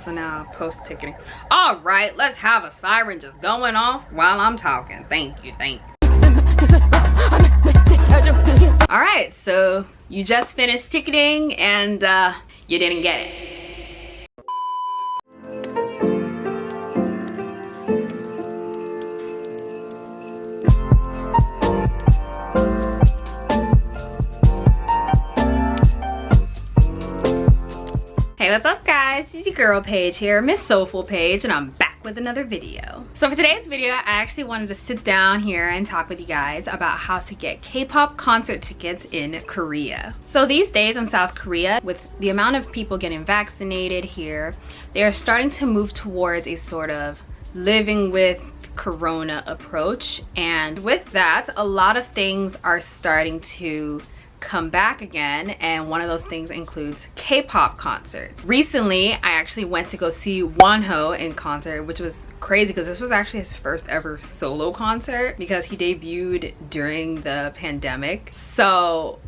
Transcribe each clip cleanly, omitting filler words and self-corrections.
So now post ticketing. All right, let's have a siren just going off while I'm talking. Thank you, thank you. All right, so you just finished ticketing and you didn't get it. Hey, what's up guys? It's your girl Paige here, Miss Soulful Paige, and I'm back with another video. So for today's video, I actually wanted to sit down here and talk with you guys about how to get K-pop concert tickets in Korea. So these days in South Korea, with the amount of people getting vaccinated here, they are starting to move towards a sort of living with Corona approach. And with that, a lot of things are starting to come back again, and one of those things includes K-pop concerts. Recently, I actually went to go see Wonho in concert, which was crazy because this was actually his first ever solo concert because he debuted during the pandemic. So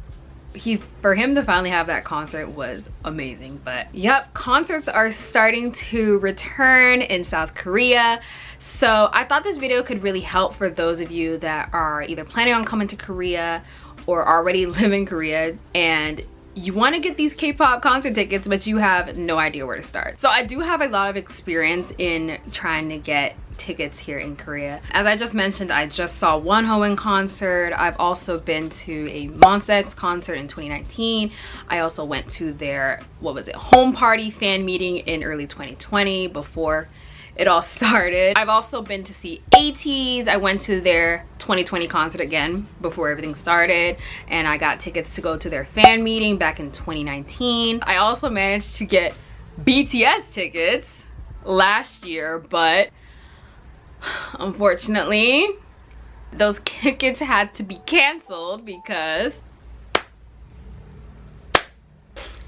for him to finally have that concert was amazing. But yep, concerts are starting to return in South Korea. So I thought this video could really help for those of you that are either planning on coming to Korea or already live in Korea and you want to get these K-pop concert tickets but you have no idea where to start. So I do have a lot of experience in trying to get tickets here in Korea. As I just mentioned, I just saw Wonho in concert. I've also been to a Monsta X concert in 2019. I also went to their, home party fan meeting in early 2020 before it all started. I've also been to see ATEEZ. I went to their 2020 concert again before everything started, and I got tickets to go to their fan meeting back in 2019. I also managed to get BTS tickets last year, but unfortunately those tickets had to be canceled because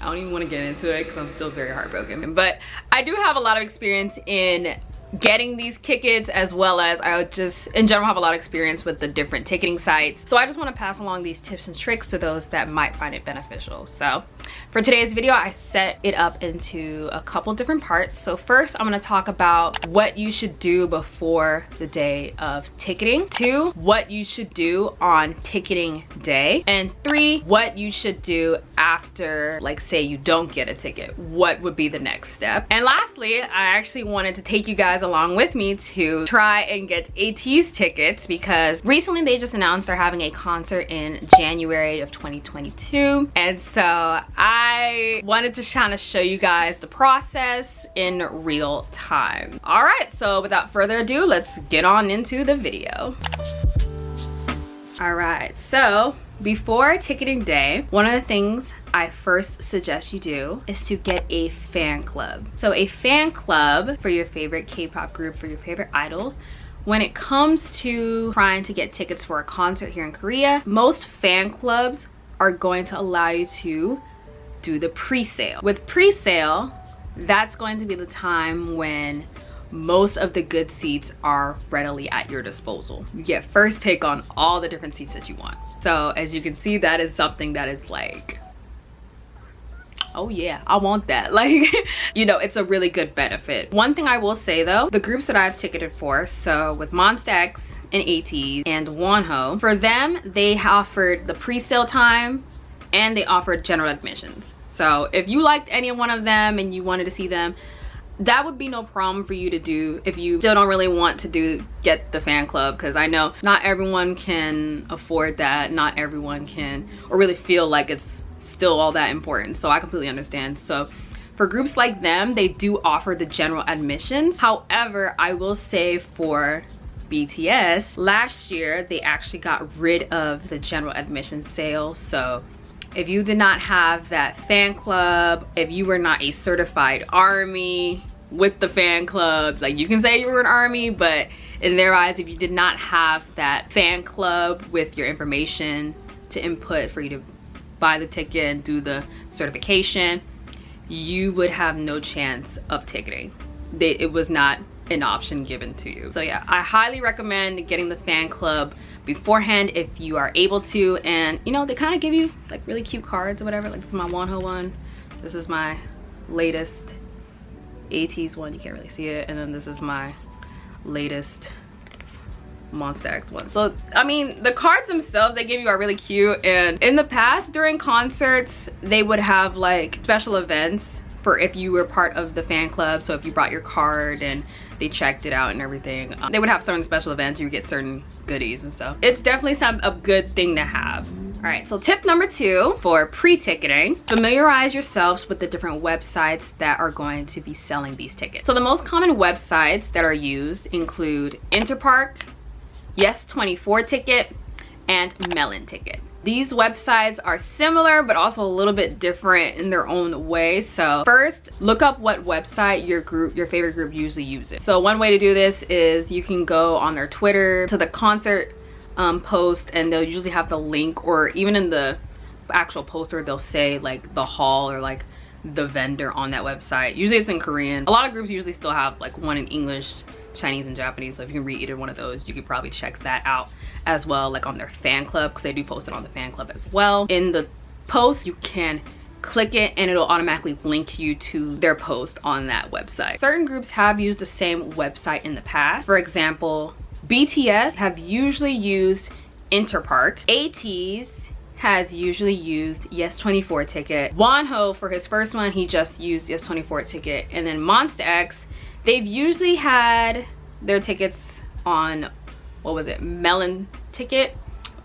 I don't even want to get into it because I'm still very heartbroken. But I do have a lot of experience in getting these tickets, as well as I would just in general have a lot of experience with the different ticketing sites. So I just want to pass along these tips and tricks to those that might find it beneficial. So for today's video, I set it up into a couple different parts. So first, I'm going to talk about what you should do before the day of ticketing. 2, what you should do on ticketing day. And 3, what you should do after, like, say you don't get a ticket. What would be the next step? And lastly, I actually wanted to take you guys along with me to try and get ATEEZ tickets because recently they just announced they're having a concert in January of 2022, and so I wanted to kind of show you guys the process in real time. All right, so without further ado, let's get on into the video. All right, so before ticketing day, one of the things I first suggest you do is to get a fan club. So a fan club for your favorite K-pop group, for your favorite idols. When it comes to trying to get tickets for a concert here in Korea, most fan clubs are going to allow you to do the pre-sale. With pre-sale, that's going to be the time when most of the good seats are readily at your disposal. You get first pick on all the different seats that you want. So as you can see, that is something that is like, oh yeah, I want that. Like, you know, it's a really good benefit. One thing I will say though, the groups that I've ticketed for, so with Monsta X and ATEEZ and Wonho, for them, they offered the pre-sale time and they offered general admissions. So if you liked any one of them and you wanted to see them, that would be no problem for you to do if you still don't really want to get the fan club, because I know not everyone can afford that. Not everyone can or really feel like it's still all that important. So I completely understand. So for groups like them, they do offer the general admissions. However, I will say for BTS, last year they actually got rid of the general admission sale. So if you did not have that fan club, if you were not a certified ARMY with the fan club, like, you can say you were an ARMY, but in their eyes, if you did not have that fan club with your information to input for you to buy the ticket and do the certification, you would have no chance of ticketing. It was not an option given to you. So yeah, I highly recommend getting the fan club beforehand if you are able to. And you know, they kind of give you like really cute cards or whatever. Like, this is my Wonho one, this is my latest ATEEZ one, you can't really see it, and then this is my latest Monsta X one. So I mean, the cards themselves they give you are really cute, and in the past during concerts they would have like special events for if you were part of the fan club. So if you brought your card and they checked it out and everything, they would have certain special events, you would get certain goodies and stuff. It's definitely a good thing to have. All right, so tip number 2 for pre-ticketing, familiarize yourselves with the different websites that are going to be selling these tickets. So the most common websites that are used include Interpark, Yes24 Ticket, and Melon Ticket. These websites are similar but also a little bit different in their own way. So first, look up what website your favorite group usually uses. So one way to do this is you can go on their Twitter to the concert post, and they'll usually have the link, or even in the actual poster they'll say like the hall or like the vendor on that website. Usually it's in Korean. A lot of groups usually still have like one in English, Chinese, and Japanese, so if you can read either one of those, you could probably check that out as well, like on their fan club, because they do post it on the fan club as well. In the post you can click it and it'll automatically link you to their post on that website. Certain groups have used the same website in the past. For example, BTS have usually used Interpark. ATEEZ has usually used Yes24 Ticket. Wonho, for his first one, he just used Yes24 Ticket. And then Monsta X, they've usually had their tickets on, what was it, Melon Ticket.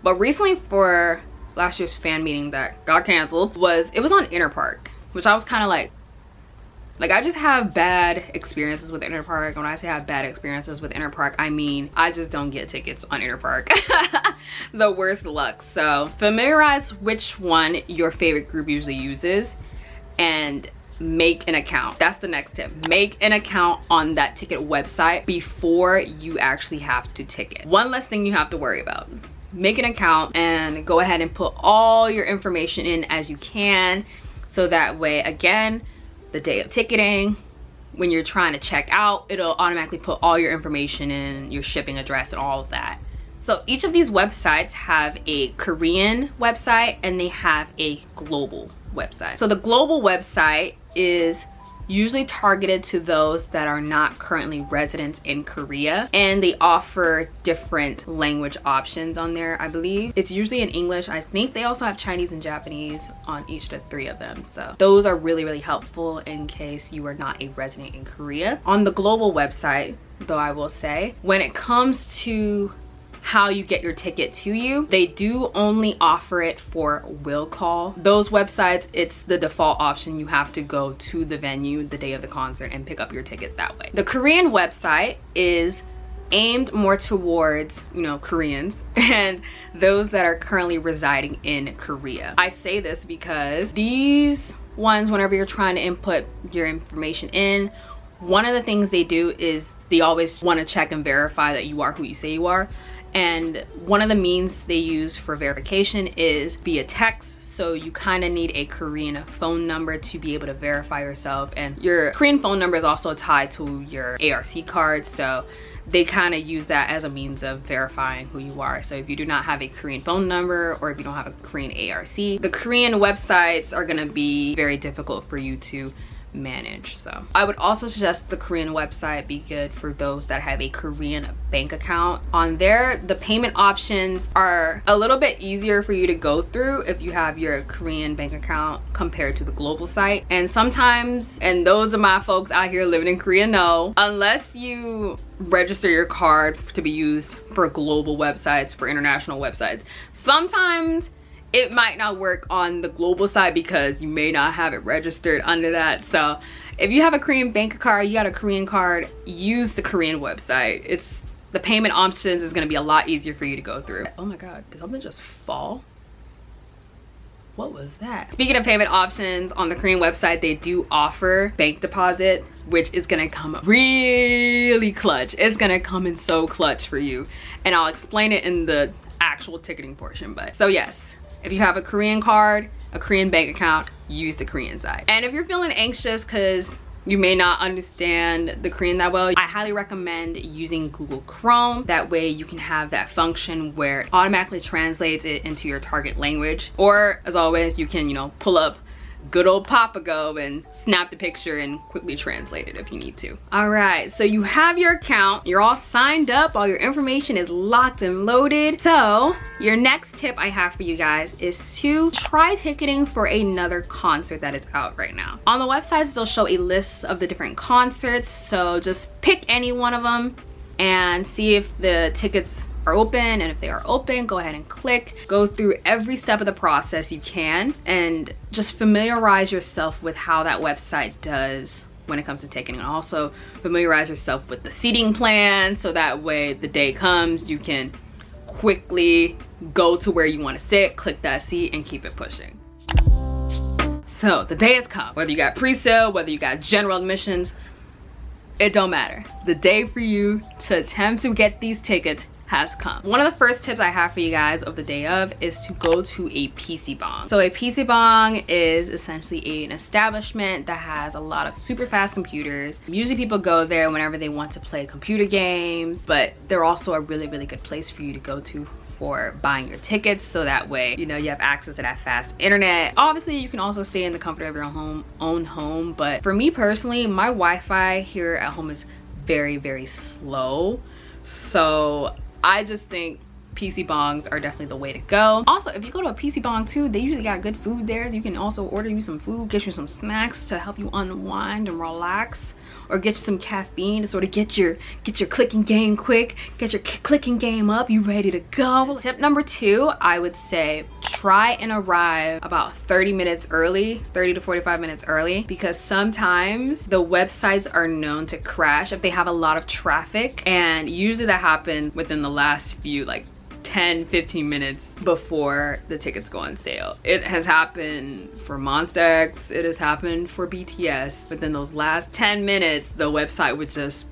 But recently for last year's fan meeting that got canceled, it was on Interpark, which I was kind of like I just have bad experiences with Interpark. When I say I have bad experiences with Interpark, I mean I just don't get tickets on Interpark. The worst luck. So familiarize which one your favorite group usually uses and make an account. That's the next tip. Make an account on that ticket website before you actually have to ticket. One less thing you have to worry about. Make an account and go ahead and put all your information in as you can, so that way, again, the day of ticketing, when you're trying to check out, it'll automatically put all your information in, your shipping address and all of that. So each of these websites have a Korean website and they have a global website. So the global website is usually targeted to those that are not currently residents in Korea, and they offer different language options on there. I believe it's usually in English. I think they also have Chinese and Japanese on each of the 3 of them, so those are really helpful in case you are not a resident in Korea. On the global website, though, I will say, when it comes to how you get your ticket to you, they do only offer it for will call. Those websites, it's the default option. You have to go to the venue the day of the concert and pick up your ticket that way. The Korean website is aimed more towards, you know, Koreans and those that are currently residing in Korea. I say this because these ones, whenever you're trying to input your information in, one of the things they do is they always want to check and verify that you are who you say you are. And one of the means they use for verification is via text. So you kind of need a Korean phone number to be able to verify yourself. And your Korean phone number is also tied to your ARC card. So they kind of use that as a means of verifying who you are. So if you do not have a Korean phone number, or if you don't have a Korean ARC, the Korean websites are going to be very difficult for you to manage. So I would also suggest the Korean website be good for those that have a Korean bank account. On there, the payment options are a little bit easier for you to go through if you have your Korean bank account compared to the global site. And sometimes, and those of my folks out here living in Korea know, unless you register your card to be used for global websites, for international websites, sometimes it might not work on the global side because you may not have it registered under that. So if you have a Korean bank card, you got a Korean card, use the Korean website. It's the payment options is going to be a lot easier for you to go through. Oh my god, did something just fall? What was that? Speaking of payment options, on the Korean website they do offer bank deposit, which is gonna come really clutch. It's gonna come in so clutch for you, and I'll explain it in the actual ticketing portion. But so yes, if you have a Korean card, a Korean bank account, use the Korean side. And if you're feeling anxious because you may not understand the Korean that well, I highly recommend using Google Chrome. That way you can have that function where it automatically translates it into your target language. Or as always, you can, you know, pull up good old Papago and snap the picture and quickly translate it if you need to. All right, so you have your account, you're all signed up, all your information is locked and loaded. So your next tip I have for you guys is to try ticketing for another concert that is out right now. On the websites, they'll show a list of the different concerts, so just pick any one of them and see if the tickets are open, and if they are open, go ahead and click. Go through every step of the process you can and just familiarize yourself with how that website does when it comes to ticketing, and also familiarize yourself with the seating plan, so that way the day comes you can quickly go to where you want to sit, click that seat, and keep it pushing. So the day has come. Whether you got pre-sale, whether you got general admissions, it don't matter. The day for you to attempt to get these tickets has come. One of the first tips I have for you guys of the day of is to go to a PC bong. So a PC bong is essentially an establishment that has a lot of super fast computers. Usually people go there whenever they want to play computer games, but they're also a really good place for you to go to for buying your tickets, so that way you know you have access to that fast internet. Obviously you can also stay in the comfort of your own home, but for me personally, my Wi-Fi here at home is very slow, so I just think PC bongs are definitely the way to go. Also, if you go to a PC bong too, they usually got good food there. You can also order you some food, get you some snacks to help you unwind and relax, or get you some caffeine to sort of get your clicking game quick, get your clicking game up, you ready to go. Tip number 2, I would say try and arrive about 30 minutes early, 30 to 45 minutes early, because sometimes the websites are known to crash if they have a lot of traffic, and usually that happens within the last few like 10-15 minutes before the tickets go on sale. It has happened for Monsta X, it has happened for BTS. Within those last 10 minutes, the website would just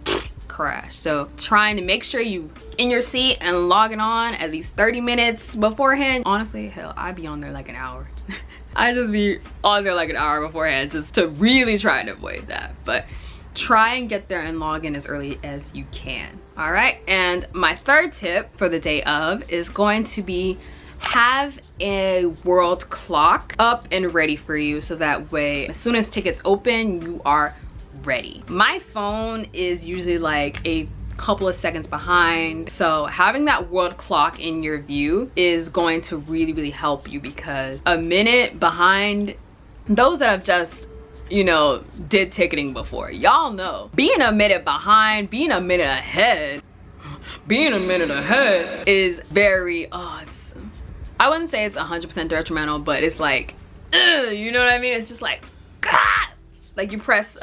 crash. So trying to make sure you in your seat and logging on at least 30 minutes beforehand. Honestly, hell, I'd be on there like an hour. I just be on there like an hour beforehand just to really try and avoid that. But try and get there and log in as early as you can. All right, and my third tip for the day of is going to be have a world clock up and ready for you, so that way as soon as tickets open, you are ready. My phone is usually like a couple of seconds behind, so having that world clock in your view is going to really help you, because a minute behind, those that have just, you know, did ticketing before, y'all know being a minute behind, being a minute ahead is very I wouldn't say it's 100% detrimental, but it's like, you know what I mean? It's just like, God! Like you press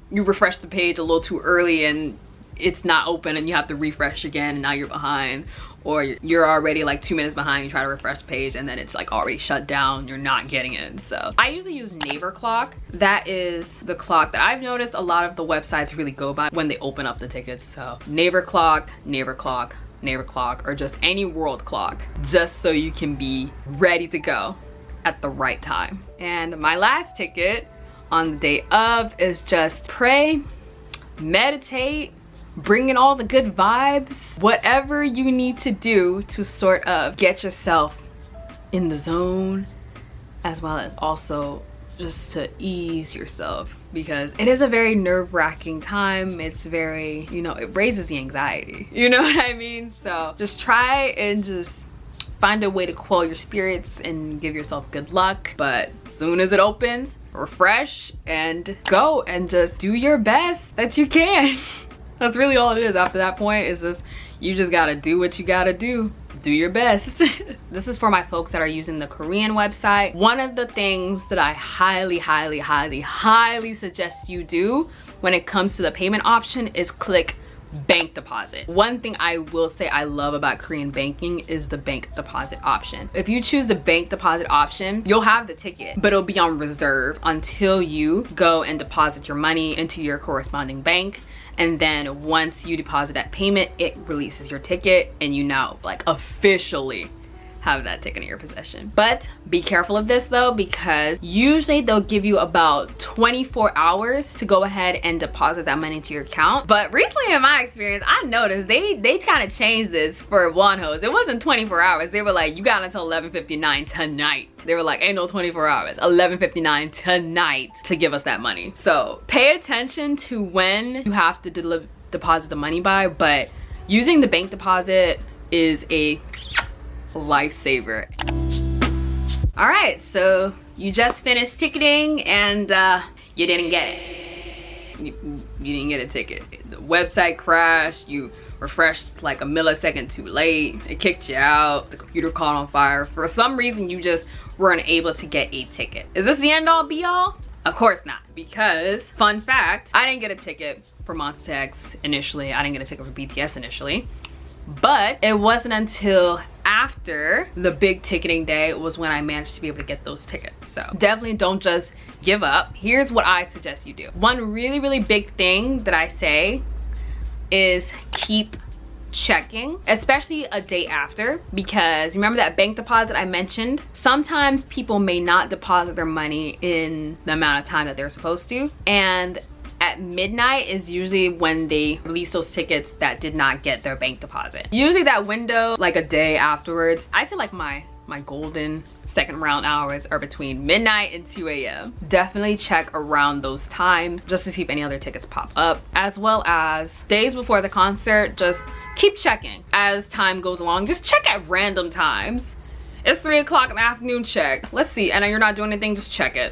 you refresh the page a little too early and it's not open, and you have to refresh again, and now you're behind. Or you're already like 2 minutes behind, you try to refresh the page and then it's like already shut down, you're not getting it. So I usually use Naver clock. That is the clock that I've noticed a lot of the websites really go by when they open up the tickets. So Naver clock, or just any world clock, just so you can be ready to go at the right time. And my last ticket on the day of is just pray, meditate, bring in all the good vibes, whatever you need to do to sort of get yourself in the zone, as well as also just to ease yourself, because it is a very nerve-wracking time. It's very, you know, it raises the anxiety, you know what I mean? So just try and just find a way to quell your spirits and give yourself good luck. But as soon as it opens, refresh and go, and just do your best that you can. That's really all it is. After that point, is just, you just gotta do what you gotta do. Do your best. This is for my folks that are using the Korean website. One of the things that I highly suggest you do when it comes to the payment option is click bank deposit. One thing I will say I love about Korean banking is the bank deposit option. If you choose the bank deposit option, you'll have the ticket, but it'll be on reserve until you go and deposit your money into your corresponding bank. And then once you deposit that payment, it releases your ticket, and you now like officially have that ticket in your possession. But be careful of this though, because usually they'll give you about 24 hours to go ahead and deposit that money into your account. But recently in my experience, I noticed they kind of changed this for Wonhos. It wasn't 24 hours. They were like, you got until 11:59 tonight. They were like, ain't no 24 hours, 11:59 tonight to give us that money. So pay attention to when you have to deposit the money by, but using the bank deposit is a lifesaver. All right, so you just finished ticketing and you didn't get it. You didn't get a ticket. The website crashed, you refreshed like a millisecond too late, it kicked you out, the computer caught on fire. For some reason, you just weren't able to get a ticket. Is this the end all be all? Of course not, because fun fact, I didn't get a ticket for Monsta X initially. I didn't get a ticket for BTS initially. But it wasn't until after the big ticketing day was when I managed to be able to get those tickets. So definitely don't just give up. Here's what I suggest you do. One really, really big thing that I say is keep checking, especially a day after, because remember that bank deposit I mentioned? Sometimes people may not deposit their money in the amount of time that they're supposed to. And at midnight is usually when they release those tickets that did not get their bank deposit. Usually that window, like a day afterwards, I say like my golden second round hours are between midnight and 2 a.m. Definitely check around those times just to see if any other tickets pop up, as well as days before the concert. Just keep checking as time goes along. Just check at random times. It's 3 o'clock in the afternoon, check. Let's see, and you're not doing anything, just check it.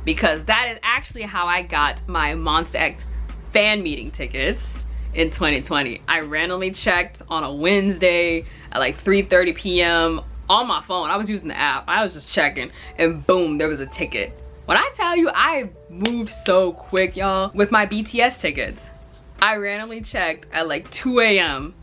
Because that is actually how I got my Monsta X fan meeting tickets in 2020. I randomly checked on a Wednesday at like 3:30 p.m. on my phone. I was using the app. I was just checking and boom, there was a ticket. When I tell you I moved so quick, y'all, with my BTS tickets. I randomly checked at like 2 a.m.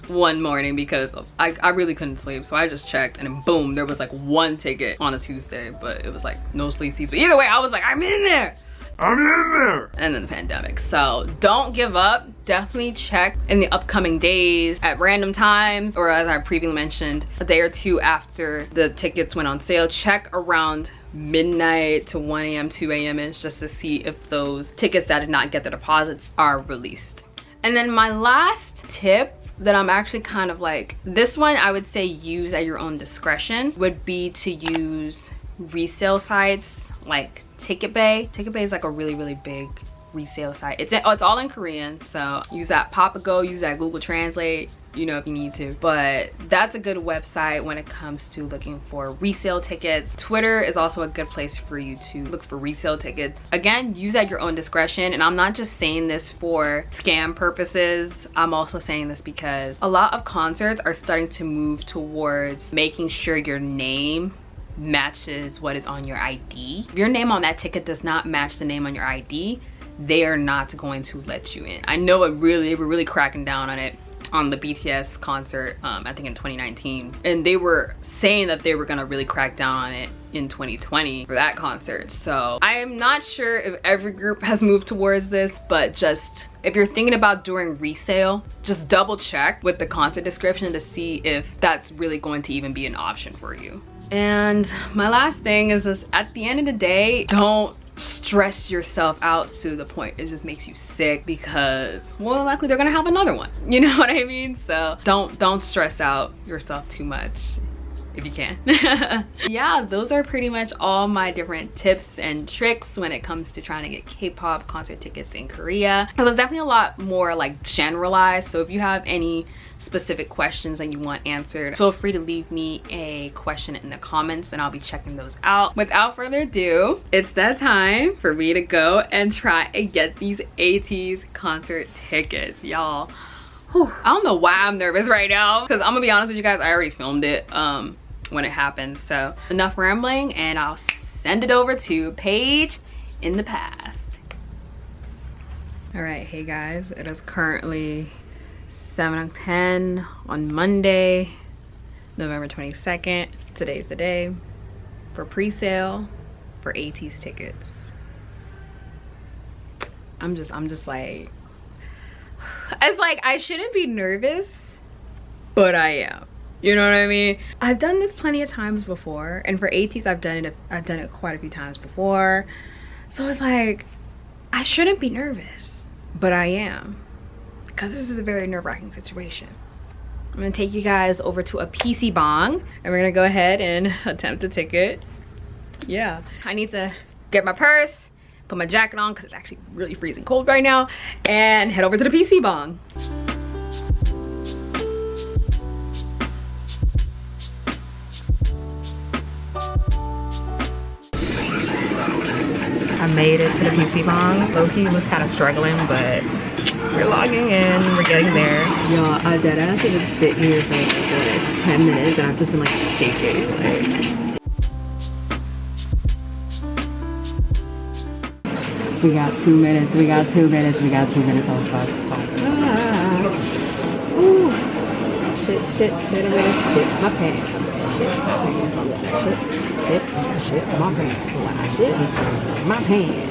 one morning because I really couldn't sleep, so I just checked and then boom, there was like one ticket on a Tuesday, but it was like nosebleed seats. But either way, I was like, I'm in there, and then the pandemic. So don't give up. Definitely check in the upcoming days at random times, or as I previously mentioned, a day or two after the tickets went on sale. Check around midnight to 1 a.m. 2 a.m. is just to see if those tickets that did not get the deposits are released. And then my last tip that I'm actually kind of like, this one I would say use at your own discretion, would be to use resale sites like TicketBay. TicketBay is like a really, really big resale site. It's all in Korean, so use that Papago, use that Google Translate, you know, if you need to. But that's a good website when it comes to looking for resale tickets. Twitter is also a good place for you to look for resale tickets. Again, use at your own discretion, and I'm not just saying this for scam purposes. I'm also saying this because a lot of concerts are starting to move towards making sure your name matches what is on your ID. If your name on that ticket does not match the name on your ID, they are not going to let you in. I know they were really cracking down on it on the BTS concert, I think in 2019. And they were saying that they were gonna really crack down on it in 2020 for that concert. So I'm not sure if every group has moved towards this, but just if you're thinking about doing resale, just double check with the concert description to see if that's really going to even be an option for you. And my last thing is just, at the end of the day, don't stress yourself out to the point it just makes you sick, because more than likely they're gonna have another one, you know what I mean? So don't stress out yourself too much if you can. Yeah, those are pretty much all my different tips and tricks when it comes to trying to get K-pop concert tickets in Korea. It was definitely a lot more like generalized, so if you have any specific questions that you want answered, feel free to leave me a question in the comments and I'll be checking those out. Without further ado, it's that time for me to go and try and get these ATEEZ concert tickets, y'all. I don't know why I'm nervous right now, because I'm gonna be honest with you guys, I already filmed it when it happened. So enough rambling, and I'll send it over to Paige in the past. All right, hey guys, it is currently 7:10 on Monday, November 22nd. Today's the day for pre-sale for ATEEZ tickets. I'm just like, it's like I shouldn't be nervous, but I am. You know what I mean? I've done this plenty of times before, and for ATEEZ I've done it quite a few times before. So it's like, I shouldn't be nervous, but I am, because this is a very nerve-wracking situation. I'm gonna take you guys over to a PC bong, and we're gonna go ahead and attempt a ticket. Yeah, I need to get my purse, put my jacket on because it's actually really freezing cold right now, and head over to the PC bong. I made it to the PC bong. Loki was kind of struggling, but we're logging in, we're getting there. Y'all, I deadass have been sitting here for like 10 minutes and I've just been like shaking. We got 2 minutes, we got 2 minutes, we got 2 minutes. Oh fuck, fuck. Ooh. Shit, I'm gonna shit my pants. Shit my pants. Shit my pants. Shit my pants.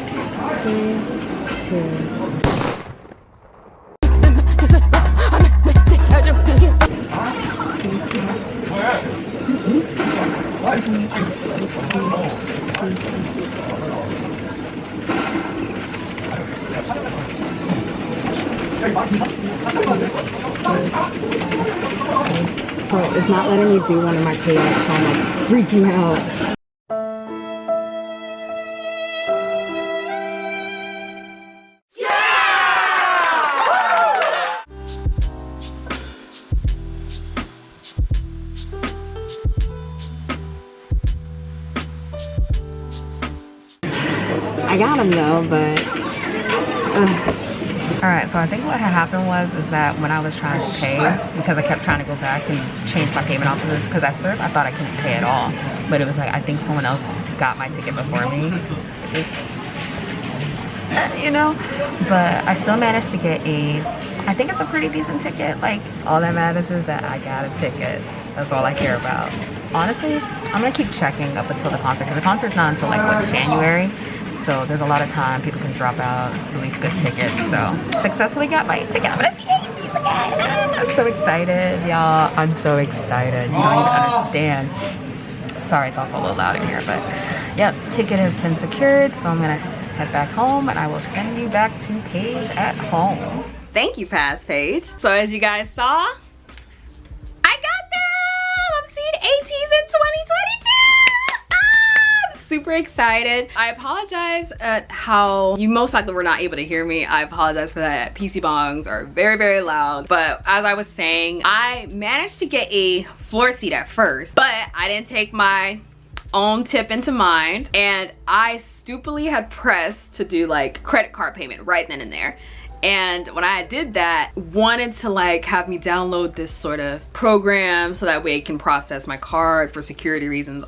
Oh, it's not letting me do one of my payments, so I'm like freaking out. I got him though, but alright, so I think what had happened was that when I was trying to pay, because I kept trying to go back and change my payment options, because at first I thought I couldn't pay at all, but it was like I think someone else got my ticket before me, you know, but I still managed to get I think it's a pretty decent ticket. Like, all that matters is that I got a ticket. That's all I care about. Honestly, I'm gonna keep checking up until the concert, because the concert's not until like what, January. So there's a lot of time people can drop out, release good tickets. So successfully got my ticket. I'm gonna see ATEEZ again. I'm so excited, y'all. I'm so excited. You don't even understand. Sorry, it's also a little loud in here, but yeah, ticket has been secured. So I'm gonna head back home, and I will send you back to Paige at home. Thank you, Paige. So as you guys saw, I got them. I'm seeing ATEEZ in 2022. Super excited. I apologize at how you most likely were not able to hear me. I apologize for that. PC bongs are very, very loud. But as I was saying, I managed to get a floor seat at first, but I didn't take my own tip into mind, and I stupidly had pressed to do like credit card payment right then and there. And when I did that, wanted to like have me download this sort of program so that way it can process my card for security reasons.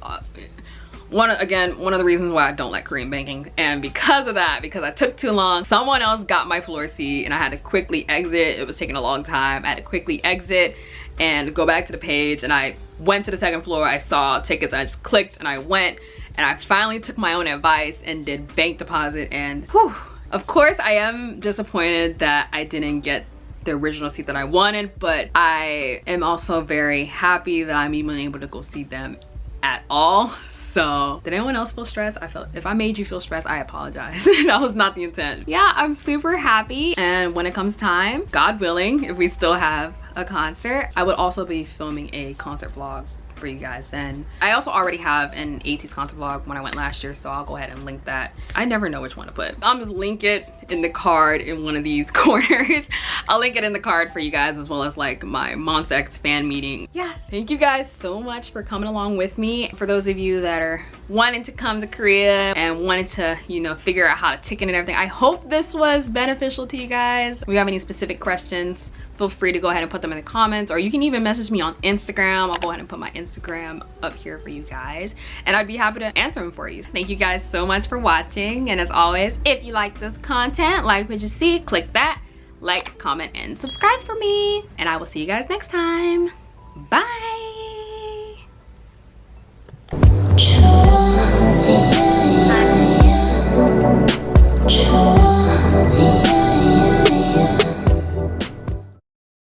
One of the reasons why I don't like Korean banking, and because of that, because I took too long, someone else got my floor seat and I had to quickly exit. It was taking a long time. I had to quickly exit and go back to the page, and I went to the second floor. I saw tickets, and I just clicked and I went, and I finally took my own advice and did bank deposit. And whew, of course I am disappointed that I didn't get the original seat that I wanted, but I am also very happy that I'm even able to go see them at all. So did anyone else feel stressed? If I made you feel stressed, I apologize. That was not the intent. Yeah, I'm super happy. And when it comes time, God willing, if we still have a concert, I would also be filming a concert vlog for you guys then. I also already have an ATEEZ concert vlog when I went last year, so I'll go ahead and link that. I never know which one to put. I'll just link it in the card in one of these corners. I'll link it in the card for you guys, as well as like my Monsta X fan meeting. Yeah, thank you guys so much for coming along with me. For those of you that are wanting to come to Korea and wanting to, you know, figure out how to ticket and everything, I hope this was beneficial to you guys. If you have any specific questions, feel free to go ahead and put them in the comments, or you can even message me on Instagram. I'll go ahead and put my Instagram up here for you guys, and I'd be happy to answer them for you. Thank you guys so much for watching, and as always, if you like this content, like what you see, click that like, comment, and subscribe for me, and I will see you guys next time. Bye.